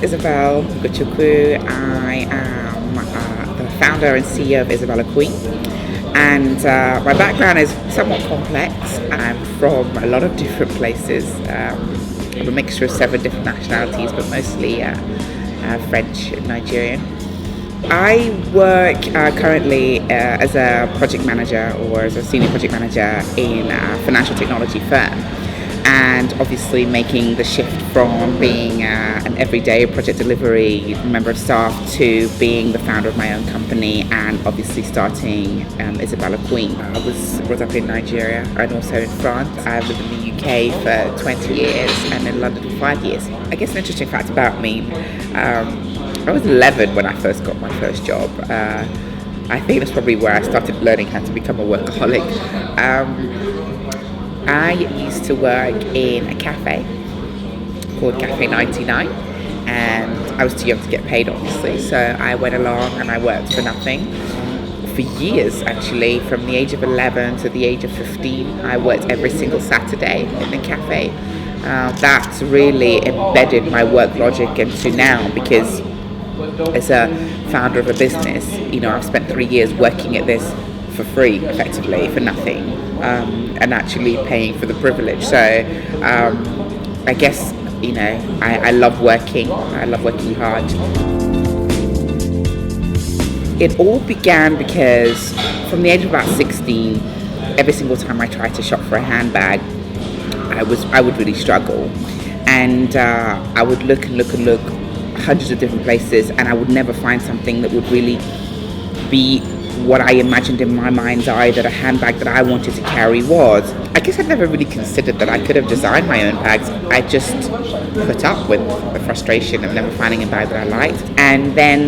is Isabelle Ugochukwu. I am the founder and CEO of Isabella Queen. And my background is somewhat complex. I'm from a lot of different places. I'm a mixture of 7 different nationalities, but mostly French and Nigerian. I work currently as a project manager or as a senior project manager in a financial technology firm, and obviously making the shift from being an everyday project delivery member of staff to being the founder of my own company and obviously starting Isabella Queen. I was brought up in Nigeria and also in France. I've lived in the UK for 20 years and in London for 5 years. I guess an interesting fact about me, I was 11 when I first got my first job. I think that's probably where I started learning how to become a workaholic. I used to work in a cafe called Cafe 99, and I was too young to get paid, obviously, so I went along and I worked for nothing for years. Actually, from the age of 11 to the age of 15, I worked every single Saturday in the cafe. That's really embedded my work logic into now, because as a founder of a business, I've spent 3 years working at this for free, effectively, for nothing, and actually paying for the privilege. So I guess, I love working. I love working hard. It all began because from the age of about 16, every single time I tried to shop for a handbag, I would really struggle. And I would look hundreds of different places, and I would never find something that would really be what I imagined in my mind's eye that a handbag that I wanted to carry was. I guess I'd never really considered that I could have designed my own bags. I just put up with the frustration of never finding a bag that I liked. And then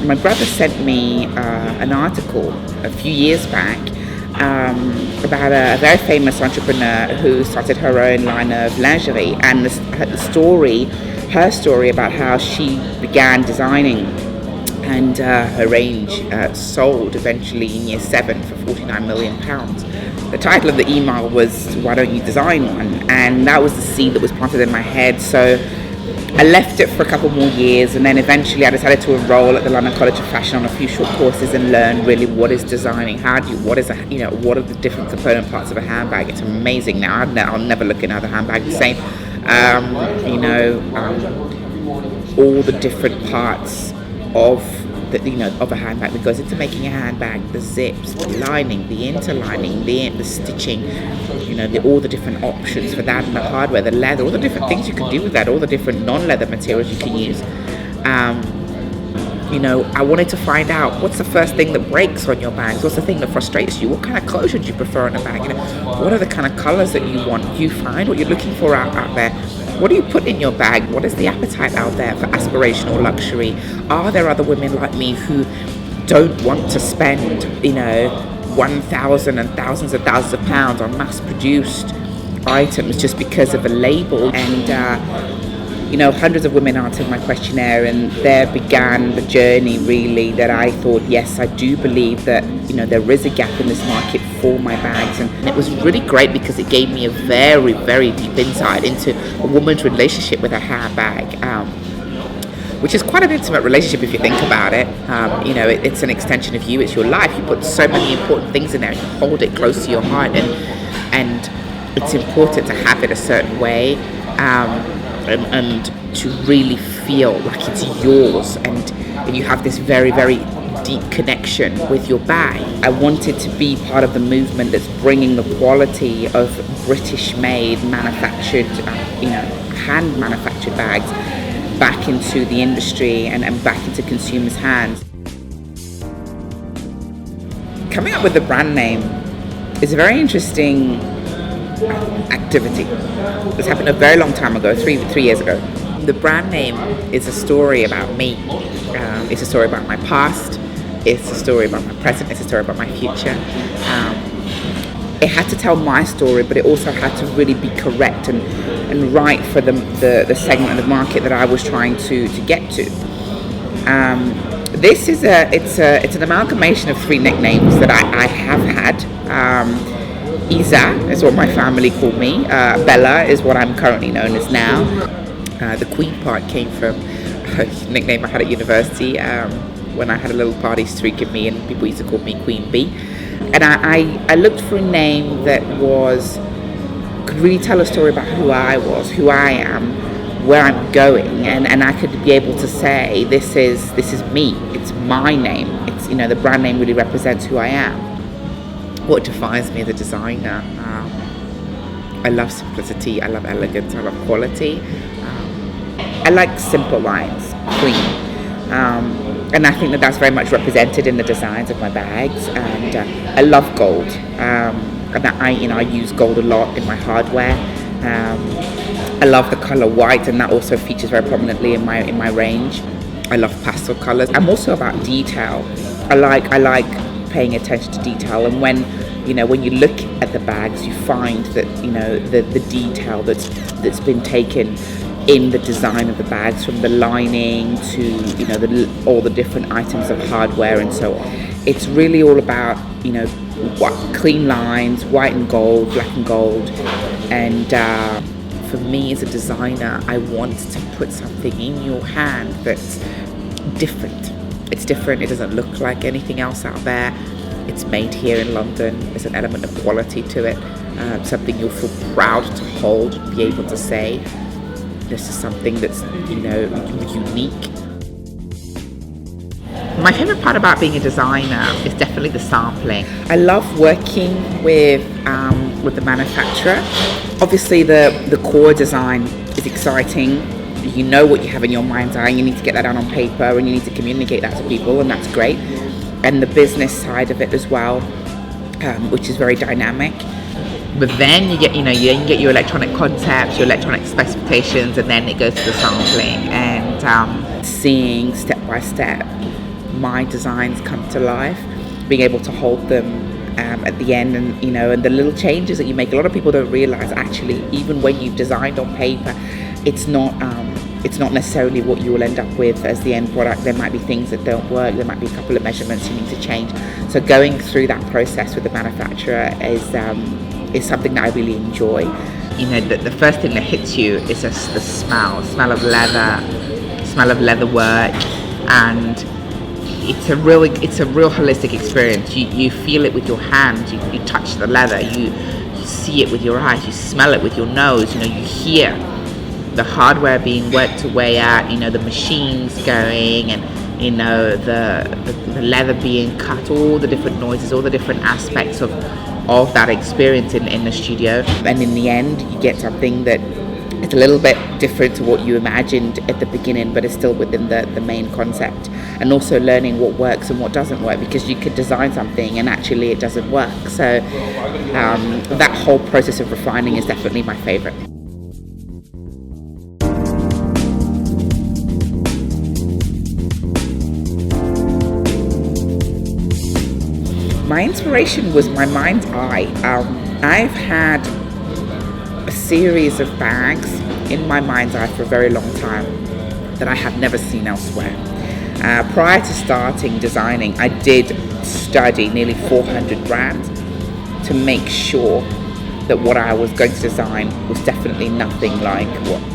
my brother sent me an article a few years back about a very famous entrepreneur who started her own line of lingerie, and her story about how she began designing, and her range sold eventually in year 7 for £49 million. The title of the email was, "Why don't you design one?" And that was the seed that was planted in my head. So I left it for a couple more years, and then eventually I decided to enroll at the London College of Fashion on a few short courses and learn really what is designing, what are the different component parts of a handbag. It's amazing now. I'll never look at another handbag the same. All the different parts of a handbag that goes into making a handbag: the zips, the lining, the interlining, the stitching, all the different options for that, and the hardware, the leather, all the different things you can do with that, all the different non-leather materials you can use. I wanted to find out, what's the first thing that breaks on your bags? What's the thing that frustrates you? What kind of closure do you prefer in a bag? What are the kind of colors that you want? Do you find what you're looking for out there? What do you put in your bag? What is the appetite out there for aspirational luxury? Are there other women like me who don't want to spend, 1,000 and thousands of thousands of pounds on mass-produced items just because of a label? And hundreds of women answered my questionnaire, and there began the journey, really, that I thought, yes, I do believe that, there is a gap in this market for my bags. And it was really great because it gave me a very, very deep insight into a woman's relationship with her handbag, which is quite an intimate relationship if you think about it. It's an extension of you, it's your life. You put so many important things in there, you hold it close to your heart, and it's important to have it a certain way. And to really feel like it's yours, and you have this very, very deep connection with your bag. I wanted to be part of the movement that's bringing the quality of British-made, manufactured, hand-manufactured bags back into the industry and back into consumers' hands. Coming up with the brand name is a very interesting activity. This happened a very long time ago, three years ago. The brand name is a story about me. It's a story about my past. It's a story about my present. It's a story about my future. It had to tell my story, but it also had to really be correct and right for the segment of the market that I was trying to get to. This is it's an amalgamation of 3 nicknames that I have had. Isa is what my family called me. Bella is what I'm currently known as now. The Queen part came from a nickname I had at university. When I had a little party streak in me, and people used to call me Queen Bee. And I looked for a name that could really tell a story about who I was, who I am, where I'm going, and I could be able to say this is me. It's my name. It's, the brand name really represents who I am. What defines me as a designer? I love simplicity. I love elegance. I love quality. I like simple lines, clean. And I think that's very much represented in the designs of my bags. And I love gold. And I use gold a lot in my hardware. I love the color white, and that also features very prominently in my range. I love pastel colors. I'm also about detail. I like paying attention to detail, and when you look at the bags, you find that the detail that's been taken in the design of the bags, from the lining to all the different items of hardware and so on. It's really all about clean lines, white and gold, black and gold. And for me as a designer, I want to put something in your hand that's different. It's different. It doesn't look like anything else out there. It's made here in London. There's an element of quality to it. Something you'll feel proud to hold, be able to say, this is something that's, unique. My favorite part about being a designer is definitely the sampling. I love working with the manufacturer. Obviously, the core design is exciting. You know what you have in your mind's eye. You need to get that down on paper, and you need to communicate that to people, and that's great. And the business side of it as well, which is very dynamic. But then you get your electronic concepts, your electronic specifications, and then it goes to the sampling and seeing step by step my designs come to life, being able to hold them at the end, and the little changes that you make. A lot of people don't realize, actually, even when you've designed on paper, it's not necessarily what you will end up with as the end product. There might be things that don't work. There might be a couple of measurements you need to change. So going through that process with the manufacturer is something that I really enjoy. The first thing that hits you is just the smell of leather work, and it's a real holistic experience. You feel it with your hands. You touch the leather. You see it with your eyes. You smell it with your nose. You hear the hardware being worked away at, the machines going, and the leather being cut, all the different noises, all the different aspects of that experience in the studio. And in the end, you get something that it's a little bit different to what you imagined at the beginning, but it's still within the main concept. And also learning what works and what doesn't work, because you could design something and actually it doesn't work. So that whole process of refining is definitely my favorite. My inspiration was my mind's eye. I've had a series of bags in my mind's eye for a very long time that I have never seen elsewhere. Prior to starting designing, I did study nearly 400 brands to make sure that what I was going to design was definitely nothing like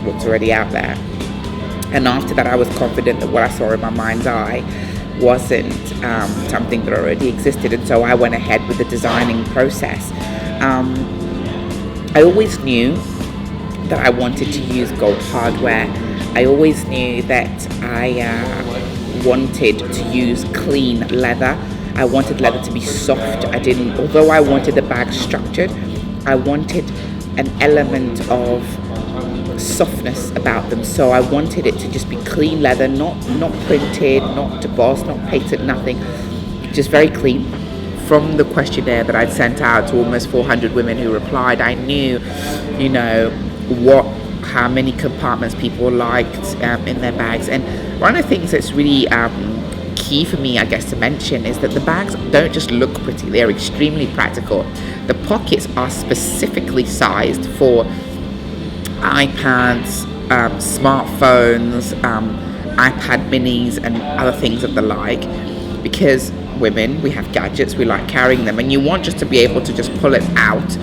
what's already out there. And after that, I was confident that what I saw in my mind's eye wasn't something that already existed, and so I went ahead with the designing process. I always knew that I wanted to use gold hardware. I always knew that I wanted to use clean leather. I wanted leather to be soft. Although I wanted the bag structured, I wanted an element of softness about them. So I wanted it to just be clean leather, not printed, not embossed, not painted, nothing. Just very clean. From the questionnaire that I'd sent out to almost 400 women who replied, I knew, how many compartments people liked in their bags. And one of the things that's really key for me, I guess, to mention is that the bags don't just look pretty, they're extremely practical. The pockets are specifically sized for iPads, smartphones, iPad minis, and other things of the like, because women, we have gadgets, we like carrying them, and you want just to be able to just pull it out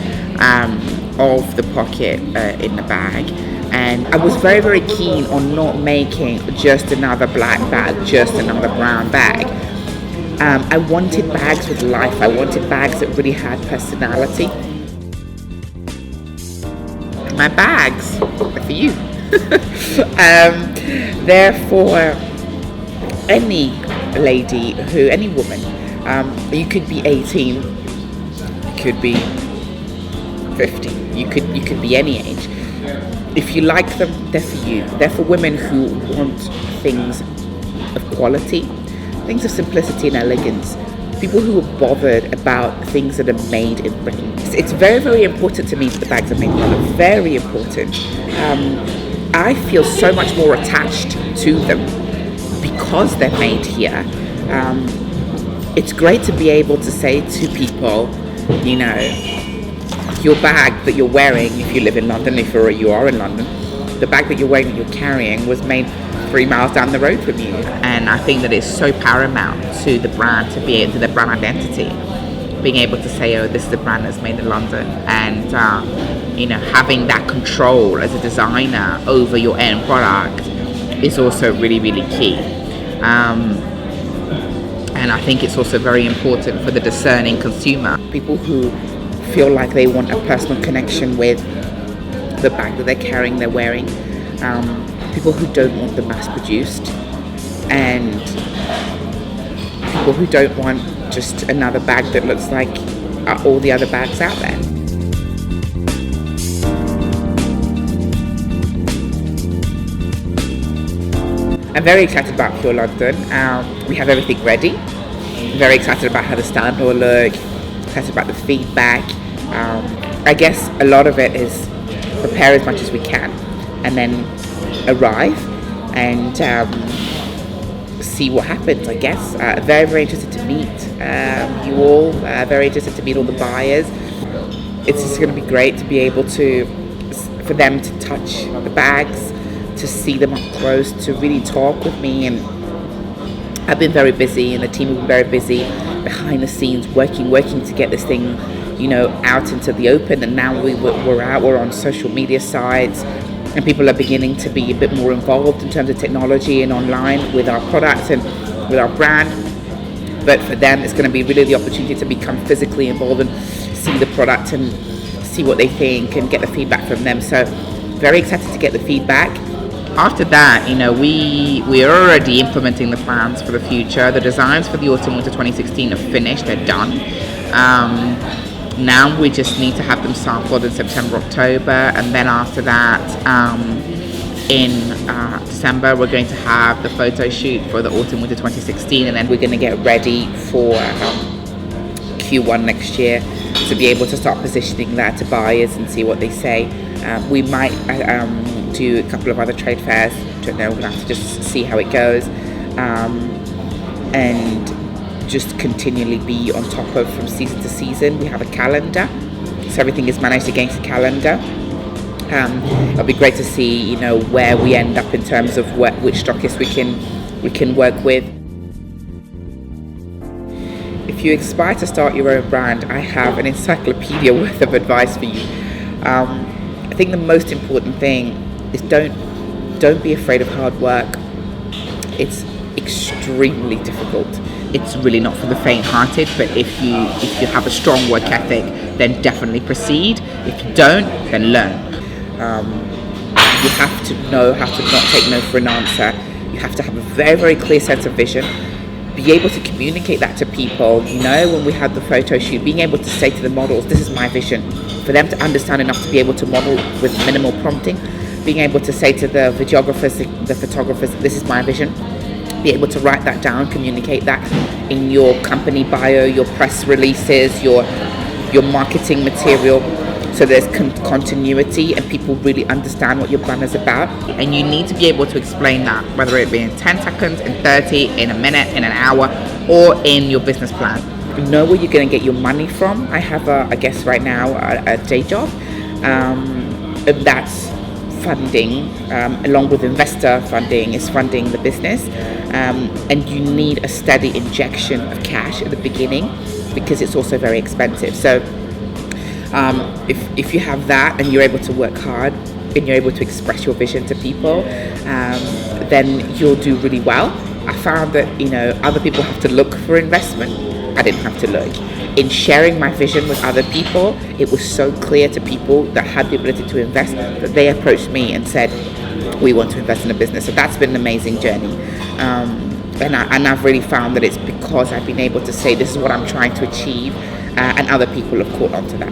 of the pocket in the bag. And I was very, very keen on not making just another black bag, just another brown bag. I wanted bags with life. I wanted bags that really had personality. My bags are for you. Therefore, any lady any woman, you could be 18, you could be 50, you could be any age. If you like them, they're for you. They're for women who want things of quality, things of simplicity and elegance. People who are bothered about things that are made in Britain. It's very, very important to me that the bags are made in London. Very important. I feel so much more attached to them because they're made here. It's great to be able to say to people, you know, your bag that you're wearing, if you live in London, if you are in London, the bag that you're wearing, that you're carrying, was made 3 miles down the road from you. And I think that it's so paramount to the brand, to the brand identity, being able to say, oh, this is a brand that's made in London, and you know, having that control as a designer over your end product is also really, really key. And I think it's also very important for the discerning consumer, people who feel like they want a personal connection with the bag that they're carrying, they're wearing, people who don't want the mass produced, and people who don't want just another bag that looks like all the other bags out there. I'm very excited about Pure London. We have everything ready. Very excited about how the stand will look, excited about the feedback. I guess a lot of it is prepare as much as we can and then arrive and see what happens, I guess. Very, very interested to meet you all, very interested to meet all the buyers. It's just going to be great to be able for them to touch the bags, to see them up close, to really talk with me. And I've been very busy, and the team have been very busy behind the scenes, working to get this thing, you know, out into the open. And now we're on social media sites, and people are beginning to be a bit more involved in terms of technology and online with our products and with our brand. But for them, it's going to be really the opportunity to become physically involved and see the product and see what they think and get the feedback from them. So very excited to get the feedback. After that, you know, we are already implementing the plans for the future. The designs for the autumn-winter 2016 are finished, they're done. Now we just need to have them sampled in September, October, and then after that, in December, we're going to have the photo shoot for the autumn-winter 2016, and then we're going to get ready for Q1 next year to be able to start positioning that to buyers and see what they say. We might do a couple of other trade fairs. Don't know, we're going to have to just see how it goes, and just continually be on top of from season to season. We have a calendar, so everything is managed against a calendar. It'll be great to see, you know, where we end up in terms of which stockists we can work with. If you aspire to start your own brand, I have an encyclopedia worth of advice for you. I think the most important thing is don't be afraid of hard work. It's extremely difficult. It's really not for the faint-hearted, but if you have a strong work ethic, then definitely proceed. If you don't, then learn. You have to know how to not take no for an answer. You have to have a very, very clear sense of vision. Be able to communicate that to people. You know, when we had the photo shoot, being able to say to the models, this is my vision. For them to understand enough to be able to model with minimal prompting. Being able to say to the videographers, the photographers, this is my vision. Be able to write that down, communicate that in your company bio, your press releases, your marketing material, so there's continuity and people really understand what your brand is about. And you need to be able to explain that, whether it be in 10 seconds, in 30, in a minute, in an hour, or in your business plan. You know where you're going to get your money from. I have I guess right now a day job, and that's funding, along with investor funding, is funding the business, and you need a steady injection of cash at the beginning because it's also very expensive. So if you have that and you're able to work hard, and you're able to express your vision to people, then you'll do really well. I found that, other people have to look for investment. I didn't have to look. In sharing my vision with other people, it was so clear to people that had the ability to invest that they approached me and said, we want to invest in a business. So that's been an amazing journey. And I've really found that it's because I've been able to say, this is what I'm trying to achieve, and other people have caught on to that.